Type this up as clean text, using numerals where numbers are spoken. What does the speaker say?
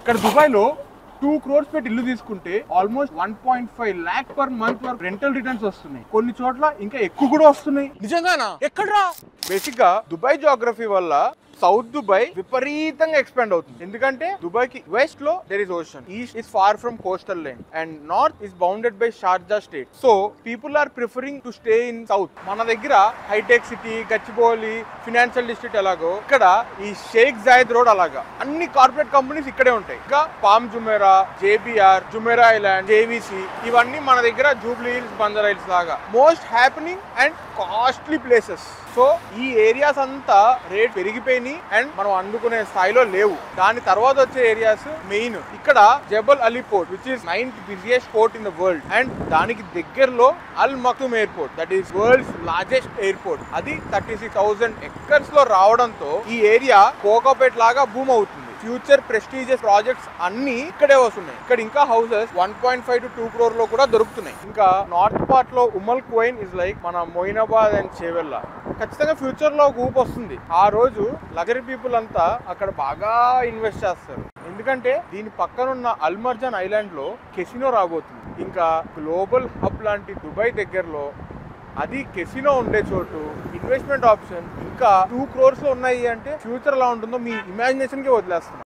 ఇక్కడ దుబాయ్ లో 2 crores పెట్టి ఇల్లు తీసుకుంటే ఆల్మోస్ట్ 1.5 lakh per month వరకు రెంటల్ రిటర్న్స్ వస్తున్నాయి. కొన్ని చోట్ల ఇంకా ఎక్కువ కూడా వస్తున్నాయి. నిజంగానా? ఎక్కడ్రా? బేసిక్ గా దుబాయ్ జియోగ్రఫీ వల్ల సౌత్ దుబాయ్ విపరీతంగా ఎక్స్పాండ్ అవుతుంది. ఎందుకంటే దుబాయ్ కి వెస్ట్ లో there is ocean, east is far from coastal line and north is bounded by Sharjah state. So people are preferring to stay in south. మన దగ్గర hi-tech city, Gachibowli, financial district ఎలాగో ఇక్కడ ఈ Sheikh Zayed road అలాగా అన్ని corporate companies ఇక్కడే ఉంటాయి. ఇంకా palm Jumeirah, JBR, Jumeirah island, JVC ఇవన్నీ మన దగ్గర జూబ్లీ హిల్స్, బంజారా హిల్స్ లాగా most happening and costly places. So ఈ ఏరియాస్ అంతా రేట్ పెరిగిపోయినాయి అండ్ మనం అందుకునే స్థాయిలో లేవు. దాని తర్వాత వచ్చే ఏరియాస్ మెయిన్ ఇక్కడ Jebel Ali port which is 9th busiest port in the world and దానికి దగ్గరలో Al Maktoum airport that is world's largest airport. అది 36,000 acres లో రావడంతో ఈ ఏరియా కోకాపేట్ లాగా బూమ్ అవుతుంది. ఫ్యూచర్ ప్రెస్టీజియస్ ప్రాజెక్ట్స్ అన్ని ఇక్కడే వస్తున్నాయి. ఇక్కడ ఇంకా హౌసెస్ 1.5 to 2 crore లో కూడా దొరుకుతున్నాయి. ఇంకా నార్త్ పార్ట్ లో ఉమల్ క్వైన్ ఇస్ లైక్ మన మొయినాబాద్ అండ్ చేవెల్లా. ఖచ్చితంగా ఫ్యూచర్ లో ఊపు వస్తుంది. ఆ రోజు లగ్జరీ పీపుల్ అంతా అక్కడ బాగా ఇన్వెస్ట్ చేస్తారు. ఎందుకంటే దీని పక్కనున్న అల్మర్జాన్ ఐలాండ్ లో కెసినో రాబోతుంది. ఇంకా గ్లోబల్ హబ్ లాంటి దుబాయ్ దగ్గరలో అది కెసినో ఉండే చోటు, ఇన్వెస్ట్మెంట్ ఆప్షన్ ఇంకా 2 crores లో ఉన్నాయి అంటే ఫ్యూచర్ ఎలా ఉంటుందో మీ ఇమాజినేషన్ కి వదిలేస్తున్నాం.